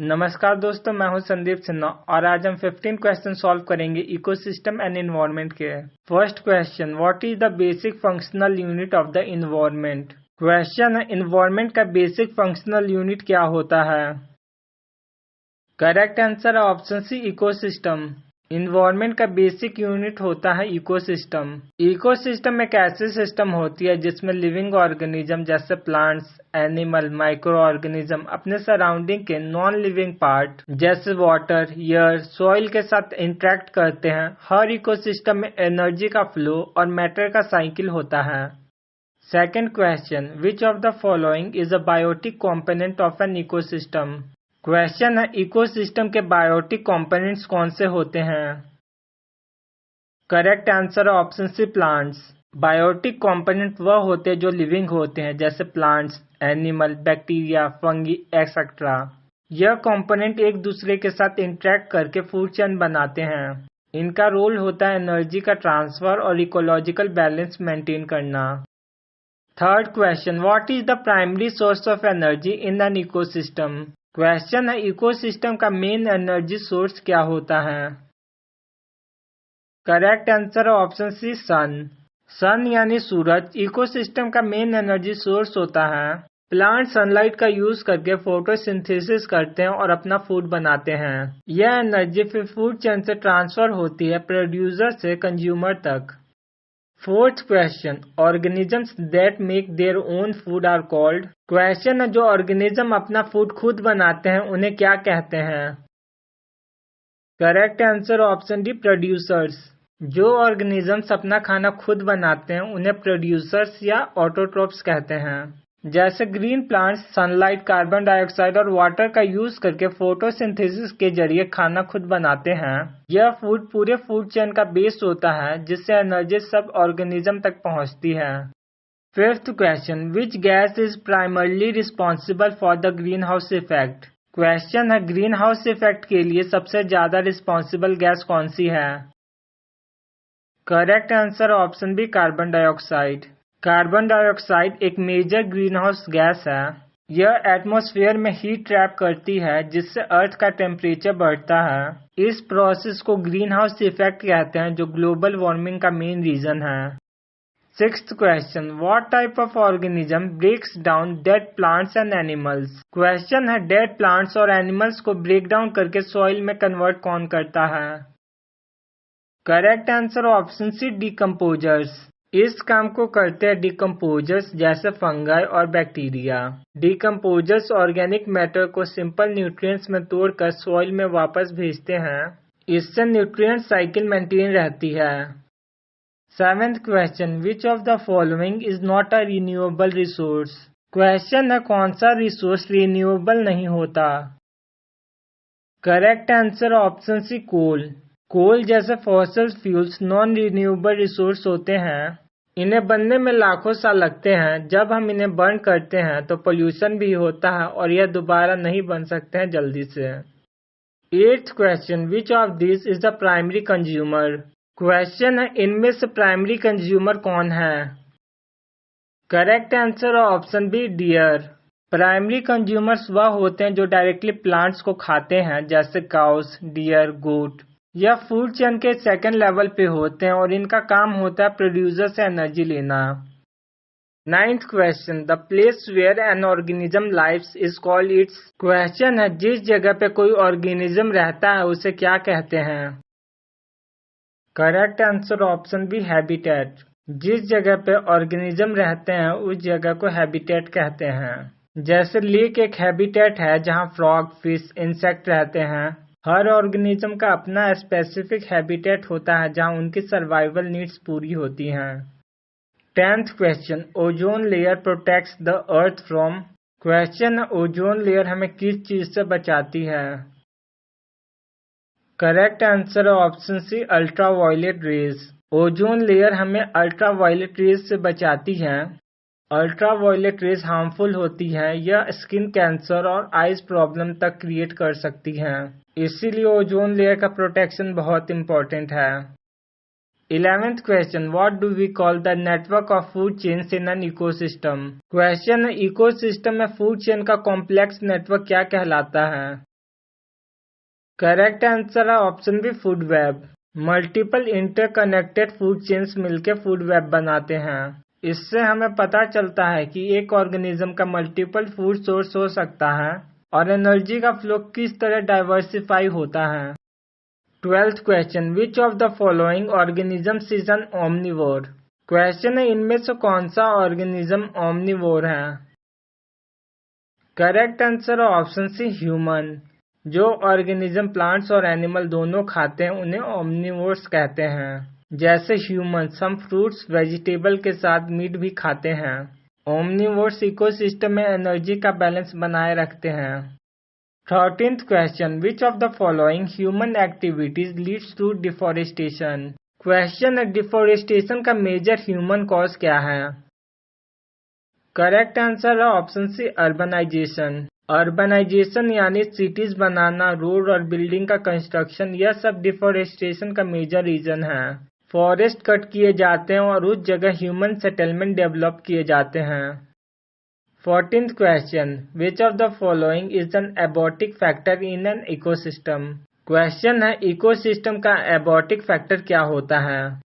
नमस्कार दोस्तों, मैं हूं संदीप सिन्हा और आज हम 15 क्वेश्चन सॉल्व करेंगे इकोसिस्टम एंड एनवायरनमेंट के। First question, what is the basic functional unit of the environment. Question है, एनवायरनमेंट का बेसिक फंक्शनल यूनिट क्या होता है। करेक्ट आंसर है ऑप्शन सी, इकोसिस्टम। इन्वायरमेंट का बेसिक यूनिट होता है इकोसिस्टम। इकोसिस्टम एक ऐसी सिस्टम होती है जिसमें लिविंग ऑर्गेनिज्म जैसे प्लांट्स, एनिमल, माइक्रो ऑर्गेनिज्म अपने सराउंडिंग के नॉन लिविंग पार्ट जैसे वाटर, एयर, सॉइल के साथ इंटरेक्ट करते हैं। हर इकोसिस्टम में एनर्जी का फ्लो और मैटर का साइकिल होता है। Second question, which of the following is a biotic component of an ecosystem. Question है, इकोसिस्टम के बायोटिक कंपोनेंट्स कौन से होते हैं। करेक्ट आंसर है option C, plants. Biotic component वह होते हैं जो लिविंग होते हैं जैसे plants, animal, bacteria, fungi etcetera. यह कंपोनेंट एक दूसरे के साथ इंटरेक्ट करके फूड चेन बनाते हैं। इनका रोल होता है एनर्जी का ट्रांसफर और इकोलॉजिकल बैलेंस मेंटेन करना। Third question, what is the primary source of energy in an ecosystem. Question है, इकोसिस्टम का मेन एनर्जी सोर्स क्या होता है। करेक्ट आंसर है ऑप्शन सी, सन। सन यानी सूरज इकोसिस्टम का मेन एनर्जी सोर्स होता है। प्लांट सनलाइट का यूज करके फोटोसिंथेसिस करते हैं और अपना फूड बनाते हैं। यह एनर्जी फिर फूड चेन से ट्रांसफर होती है प्रोड्यूसर से कंज्यूमर तक। Fourth question, organisms that make their own food are called. Question है, जो ऑर्गेनिज्म अपना फूड खुद बनाते हैं उन्हें क्या कहते हैं। Correct answer option D, producers. जो ऑर्गेनिजम्स अपना खाना खुद बनाते हैं उन्हें प्रोड्यूसर्स या ऑटोट्रोप्स कहते हैं। जैसे green plants sunlight, carbon dioxide और वाटर का यूज करके फोटोसिंथेसिस के जरिए खाना खुद बनाते हैं। यह फूड पूरे फूड चेन का बेस होता है जिससे एनर्जी सब ऑर्गेनिज्म तक पहुंचती है। Fifth question, which gas is primarily responsible for the greenhouse effect. Question है, ग्रीन हाउस इफेक्ट के लिए सबसे ज्यादा रिस्पॉन्सिबल गैस कौन सी है। Correct answer option B, carbon dioxide. Carbon dioxide एक मेजर ग्रीन हाउस गैस है। यह एटमॉस्फेयर में हीट ट्रैप करती है जिससे अर्थ का टेम्परेचर बढ़ता है। इस प्रोसेस को ग्रीन हाउस इफेक्ट कहते हैं जो ग्लोबल वार्मिंग का मेन रीजन है। Sixth question, what type of organism breaks down dead plants and animals. Question है, डेड प्लांट्स और एनिमल्स को ब्रेक डाउन करके सॉइल में कन्वर्ट कौन करता है। Correct answer option C, decomposers. इस काम को करते हैं डिकम्पोजर्स जैसे फंगाई और बैक्टीरिया। डिकम्पोजर्स ऑर्गेनिक मैटर को सिंपल न्यूट्रिएंट्स में तोड़कर सॉइल में वापस भेजते हैं। इससे न्यूट्रिएंट साइकिल मेंटेन रहती है। Seventh question, which of the following is not a renewable resource. Question है, कौन सा रिसोर्स रिन्यूएबल नहीं होता। करेक्ट आंसर ऑप्शन सी, कोल। कोल जैसे fossil fuels non renewable resource होते हैं। इन्हें बनने में लाखों साल लगते हैं। जब हम इन्हें बर्न करते हैं तो पोल्यूशन भी होता है और यह दोबारा नहीं बन सकते हैं जल्दी से। Eighth question, which of this is the primary consumer. Question है, इनमें से प्राइमरी कंज्यूमर कौन है। Correct answer option B, deer. Primary consumers वह होते हैं जो डायरेक्टली प्लांट्स को खाते हैं जैसे काउस, डियर, गोट। यह फूड चेन के सेकंड लेवल पे होते हैं और इनका काम होता है प्रोड्यूसर से एनर्जी लेना। Ninth question, the place where an organism lives is called its. Question है, जिस जगह पे कोई ऑर्गेनिज्म रहता है उसे क्या कहते हैं। Correct answer option B, habitat. जिस जगह पे ऑर्गेनिज्म रहते हैं उस जगह को हैबिटेट कहते हैं। जैसे लेक एक हैबिटेट है जहां फ्रॉग, फिश, इंसेक्ट रहते हैं। हर ऑर्गेनिज्म का अपना स्पेसिफिक हैबिटेट होता है जहां उनकी सर्वाइवल नीड्स पूरी होती हैं। 10th question, ozone layer protects the earth from. Question है, ओजोन लेयर हमें किस चीज से बचाती है। करेक्ट आंसर है option C, ultraviolet rays. Ozone layer हमें अल्ट्रावायलेट रेज से बचाती है। अल्ट्रावायलेट रेज हार्मफुल होती है। यह स्किन कैंसर और आइज प्रॉब्लम तक क्रिएट कर सकती हैं। इसीलिए ओजोन लेयर का प्रोटेक्शन बहुत इंपॉर्टेंट है। 11th question, what do we call the network of food chains in an ecosystem. Question है, इकोसिस्टम में फूड चेन का कॉम्प्लेक्स नेटवर्क क्या कहलाता है। करेक्ट आंसर है option B food web. Multiple interconnected food chains मिलकर food web बनाते हैं। इससे हमें पता चलता है कि एक ऑर्गेनिज्म का मल्टीपल फूड सोर्स हो सकता है और एनर्जी का फ्लो किस तरह डाइवर्सिफाई होता है। 12th question, which of the following organisms is an omnivore. Question है इनमें से कौन सा ऑर्गेनिज्म ओमनिवोर है। करेक्ट आंसर है ऑप्शन सी ह्यूमन। जो ऑर्गेनिज्म प्लांट्स और एनिमल दोनों खाते हैं उन्हें ओमनिवोर्स कहते हैं। जैसे ह्यूमंस हम फ्रूट्स वेजिटेबल के साथ मीट भी खाते हैं। ओमनिवोर्स इकोसिस्टम में एनर्जी का बैलेंस बनाए रखते हैं। 13th question, which of the following human activities leads to deforestation. Question है डिफोरेस्टेशन का मेजर ह्यूमन कॉज क्या है। करेक्ट आंसर है ऑप्शन सी अर्बनाइजेशन। अर्बनाइजेशन यानी सिटीज बनाना, रोड और बिल्डिंग का कंस्ट्रक्शन, यह सब डिफोरेस्टेशन का मेजर रीजन है। फॉरेस्ट कट किए जाते हैं और उस जगह ह्यूमन सेटलमेंट डेवलप किए जाते हैं। 14th question, which of the following is an abiotic factor in an ecosystem. Question है इकोसिस्टम का एबॉटिक फैक्टर क्या होता है।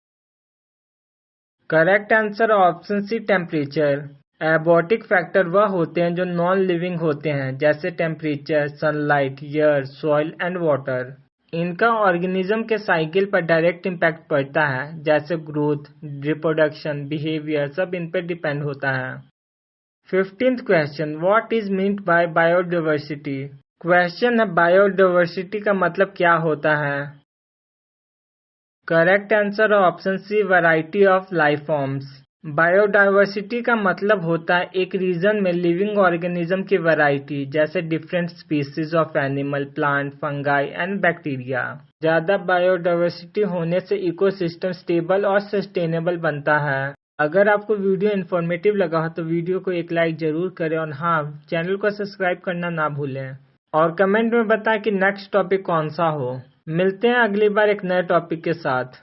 Correct answer option C temperature. Abiotic factor वह होते हैं जो नॉन लिविंग होते हैं, जैसे temperature, sunlight, air, soil and water. इनका ऑर्गेनिज्म के साइकिल पर डायरेक्ट इम्पैक्ट पड़ता है, जैसे ग्रोथ, रिप्रोडक्शन, बिहेवियर, सब इन पर डिपेंड होता है। 15th question, what is meant by biodiversity. Question है बायोडाइवर्सिटी का मतलब क्या होता है। Correct answer option C variety of life forms. Biodiversity का मतलब होता है एक रीजन में लिविंग ऑर्गेनिज्म की वैरायटी, जैसे different species of animal, plant, fungi and bacteria. ज्यादा बायोडाइवर्सिटी होने से इकोसिस्टम स्टेबल और सस्टेनेबल बनता है। अगर आपको वीडियो इन्फॉर्मेटिव लगा हो तो वीडियो को एक लाइक जरूर करें और हाँ, चैनल को सब्सक्राइब करना ना भूलें और कमेंट में बताएं कि नेक्स्ट टॉपिक कौन सा हो। मिलते हैं अगली बार एक नए टॉपिक के साथ।